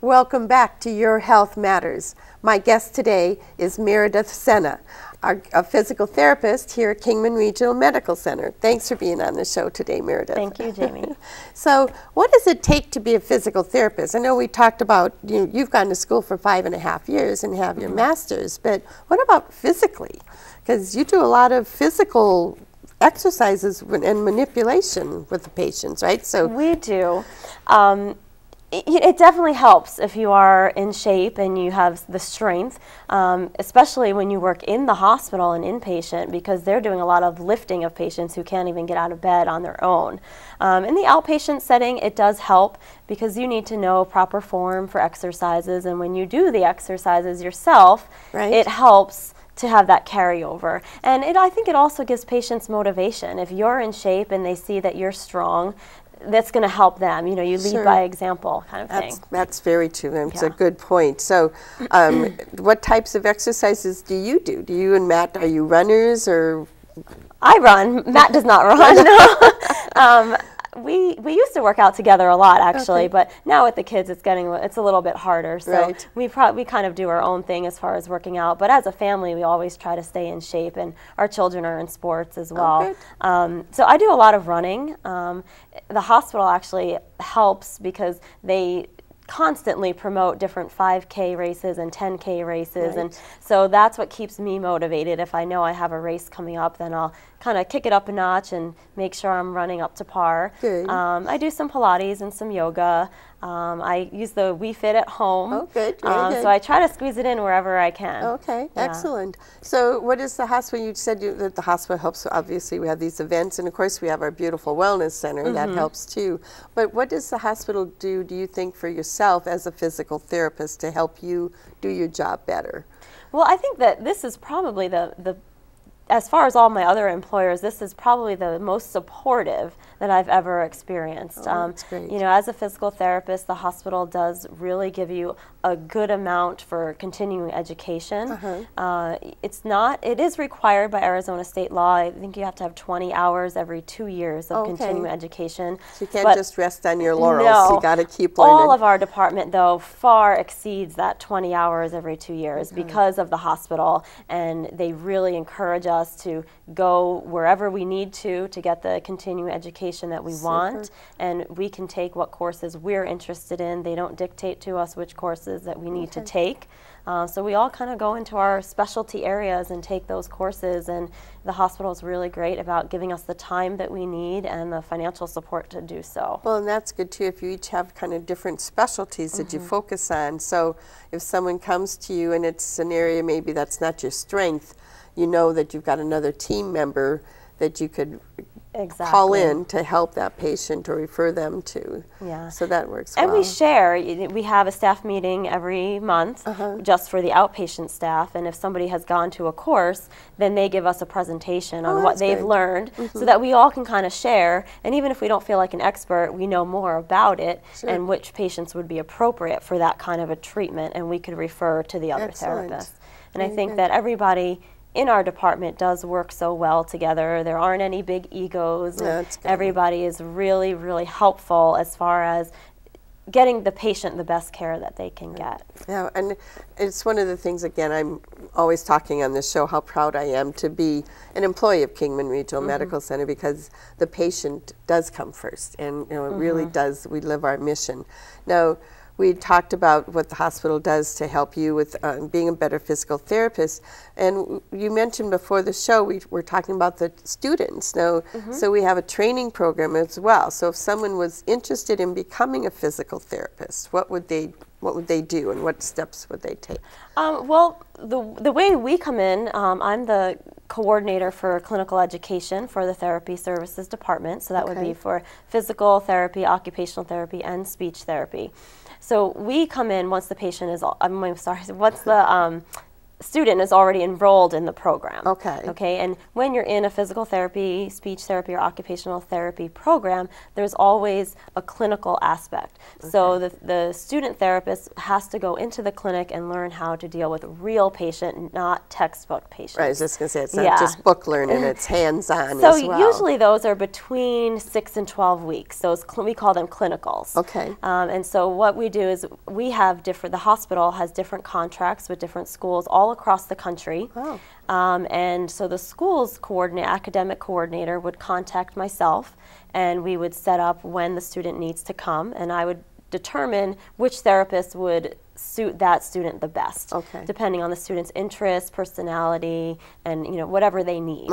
Welcome back to Your Health Matters. My guest today is Meredith Sena, a physical therapist here at Kingman Regional Medical Center. Thanks for being on the show today, Meredith. Thank you, Jamie. So, what does it take to be a physical therapist? I know we talked about you've gone to school for 5.5 years and have your master's, but what about physically? Because you do a lot of physical exercises and manipulation with the patients, right? So we do. It definitely helps if you are in shape and you have the strength, especially when you work in the hospital and inpatient, because they're doing a lot of lifting of patients who can't even get out of bed on their own. In the outpatient setting, it does help because you need to know proper form for exercises, and when you do the exercises yourself, it helps to have that carryover. And I think it also gives patients motivation. If you're in shape and they see that you're strong, that's going to help them. You know, you lead by example kind of thing. That's very true. It's a good point. So what types of exercises do you do? Do you and Matt, are you runners or? I run. Matt does not run. No. We used to work out together a lot, actually, but now with the kids it's a little bit harder. So we kind of do our own thing as far as working out. But as a family, we always try to stay in shape, and our children are in sports as well. So I do a lot of running. The hospital actually helps because they constantly promote different 5K races and 10K races, and so that's what keeps me motivated. If I know I have a race coming up, then I'll kind of kick it up a notch and make sure I'm running up to par. I do some Pilates and some yoga. I use the Wii Fit at home. Good. So I try to squeeze it in wherever I can. Excellent. So what is the hospital? You said that the hospital helps. Obviously, we have these events, and of course, we have our beautiful wellness center. That helps too. But what does the hospital do you think, for yourself as a physical therapist to help you do your job better? Well, I think that this is probably as far as all my other employers, this is probably the most supportive that I've ever experienced. That's great. You know, as a physical therapist, the hospital does really give you a good amount for continuing education. It is required by Arizona state law. I think you have to have 20 hours every 2 years of continuing education. So you can't just rest on your laurels. No, you got to keep learning. All of our department, though, far exceeds that 20 hours every 2 years because of the hospital, and they really encourage us to go wherever we need to get the continuing education that we want, and we can take what courses we're interested in. They don't dictate to us which courses that we need to take. So we all kind of go into our specialty areas and take those courses, and the hospital is really great about giving us the time that we need and the financial support to do so. Well, and that's good too if you each have kind of different specialties that you focus on. So if someone comes to you and it's an area maybe that's not your strength, you know that you've got another team member that you could call in to help that patient or refer them to. So that works well. And we share. We have a staff meeting every month just for the outpatient staff, and if somebody has gone to a course, then they give us a presentation on what they've learned so that we all can kind of share, and even if we don't feel like an expert, we know more about it and which patients would be appropriate for that kind of a treatment, and we could refer to the other therapists. And I think that everybody in our department does work so well together. There aren't any big egos. Everybody is really, really helpful as far as getting the patient the best care that they can get. Yeah, and it's one of the things, again, I'm always talking on this show how proud I am to be an employee of Kingman Regional Medical Center, because the patient does come first, and it really does. We live our mission. Now, we talked about what the hospital does to help you with being a better physical therapist. And you mentioned before the show, we were talking about the students. Now, so we have a training program as well. So if someone was interested in becoming a physical therapist, what would they do and what steps would they take? Well, the way we come in, I'm the coordinator for clinical education for the therapy services department. So that would be for physical therapy, occupational therapy, and speech therapy. So we come in once the patient is, once the student is already enrolled in the program. Okay. Okay, and when you're in a physical therapy, speech therapy, or occupational therapy program, there's always a clinical aspect. Okay. So the student therapist has to go into the clinic and learn how to deal with real patient, not textbook patients. Right, I was just going to say, it's not just book learning, it's hands-on as well. So usually those are between 6 and 12 weeks. Those we call them clinicals. Okay. And so what we do is we have the hospital has different contracts with different schools all across the country. Oh. And so the school's academic coordinator would contact myself, and we would set up when the student needs to come, and I would determine which therapist would suit that student the best, depending on the student's interest, personality, and whatever they need.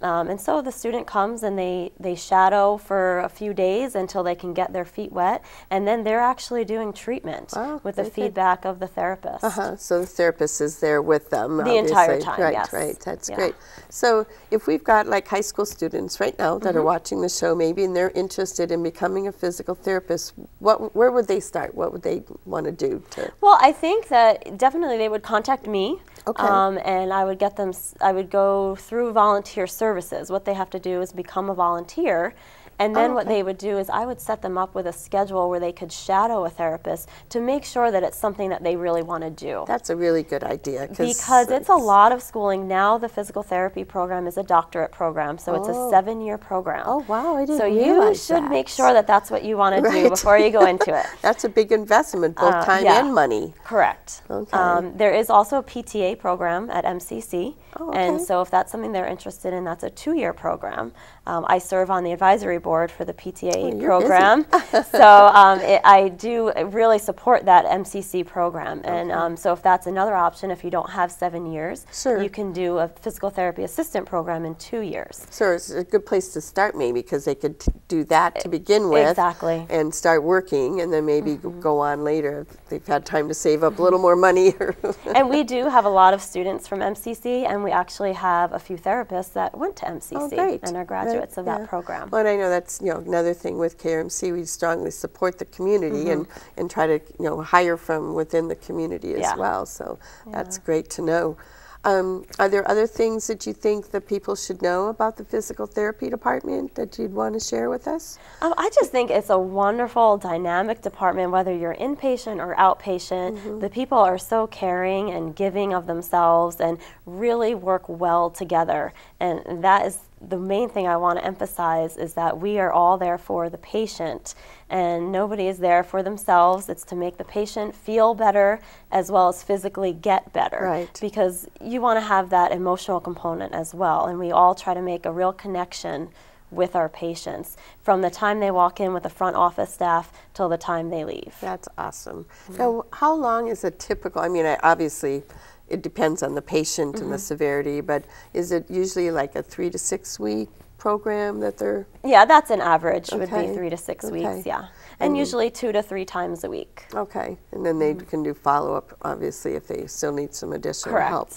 And so the student comes and they shadow for a few days until they can get their feet wet, and then they're actually doing treatment with the feedback of the therapist. So the therapist is there with them the entire time. Right, yes. right. That's great. So if we've got like high school students right now that are watching the show, maybe, and they're interested in becoming a physical therapist, where would they start? What would they want to do to? Well, I think that definitely they would contact me, Okay. And I would get them. I would go through volunteer services. What they have to do is become a volunteer. And then what they would do is I would set them up with a schedule where they could shadow a therapist to make sure that it's something that they really want to do. That's a really good idea. Because it's a lot of schooling. Now the physical therapy program is a doctorate program, so it's a 7-year program. Oh, wow, I didn't realize So you should make sure that that's what you want to do before you go into it. That's a big investment, both time and money. Correct. Okay. There is also a PTA program at MCC, and so if that's something they're interested in, that's a 2-year program. I serve on the advisory board for the PTA program, so I do really support that MCC program. And so if that's another option, if you don't have 7 years, you can do a physical therapy assistant program in 2 years. So it's a good place to start, maybe, because they could do that to begin with, and start working, and then maybe go on later if they've had time to save up a little more money. And we do have a lot of students from MCC, and we actually have a few therapists that went to MCC and are graduates of that program. Well, and I know that's another thing with KRMC. We strongly support the community and try to hire from within the community as well. So that's great to know. Are there other things that you think that people should know about the physical therapy department that you'd want to share with us? I just think it's a wonderful, dynamic department, whether you're inpatient or outpatient. The people are so caring and giving of themselves and really work well together. And that is the main thing I want to emphasize, is that we are all there for the patient, and nobody is there for themselves. It's to make the patient feel better as well as physically get better. Right. Because you want to have that emotional component as well, and we all try to make a real connection with our patients from the time they walk in with the front office staff till the time they leave. That's awesome. Now, how long is a typical, obviously it depends on the patient and the severity, but is it usually like a 3 to 6 week program that they're? Yeah, that's an average, would be 3 to 6 weeks, and usually 2 to 3 times a week. Okay, and then they can do follow-up, obviously, if they still need some additional help.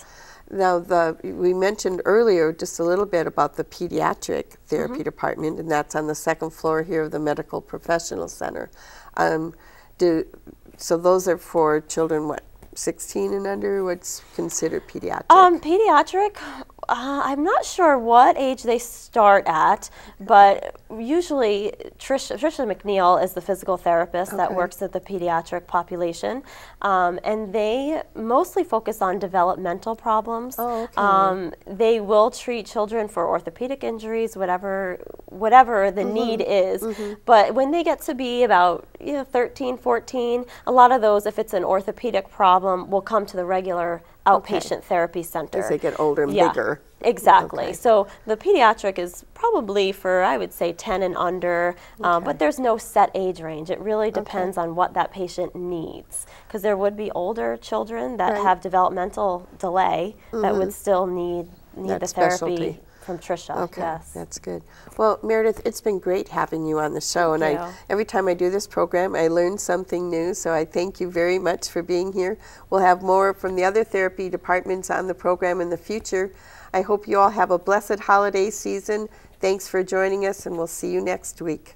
Now, we mentioned earlier just a little bit about the pediatric therapy department, and that's on the 2nd floor here of the Medical Professional Center. So those are for children, what, 16 and under? What's considered pediatric? Pediatric, I'm not sure what age they start at, but usually Tricia McNeil is the physical therapist that works at the pediatric population, and they mostly focus on developmental problems. They will treat children for orthopedic injuries, whatever the need is, but when they get to be about 13, 14, a lot of those, if it's an orthopedic problem, will come to the regular outpatient therapy center. As they get older and bigger. Exactly. So the pediatric is probably for, I would say, 10 and under, but there's no set age range. It really depends on what that patient needs, because there would be older children that have developmental delay that would still need the therapy from Tricia. Okay, that's good. Well, Meredith, it's been great having you on the show, and every time I do this program, I learn something new, so I thank you very much for being here. We'll have more from the other therapy departments on the program in the future. I hope you all have a blessed holiday season. Thanks for joining us, and we'll see you next week.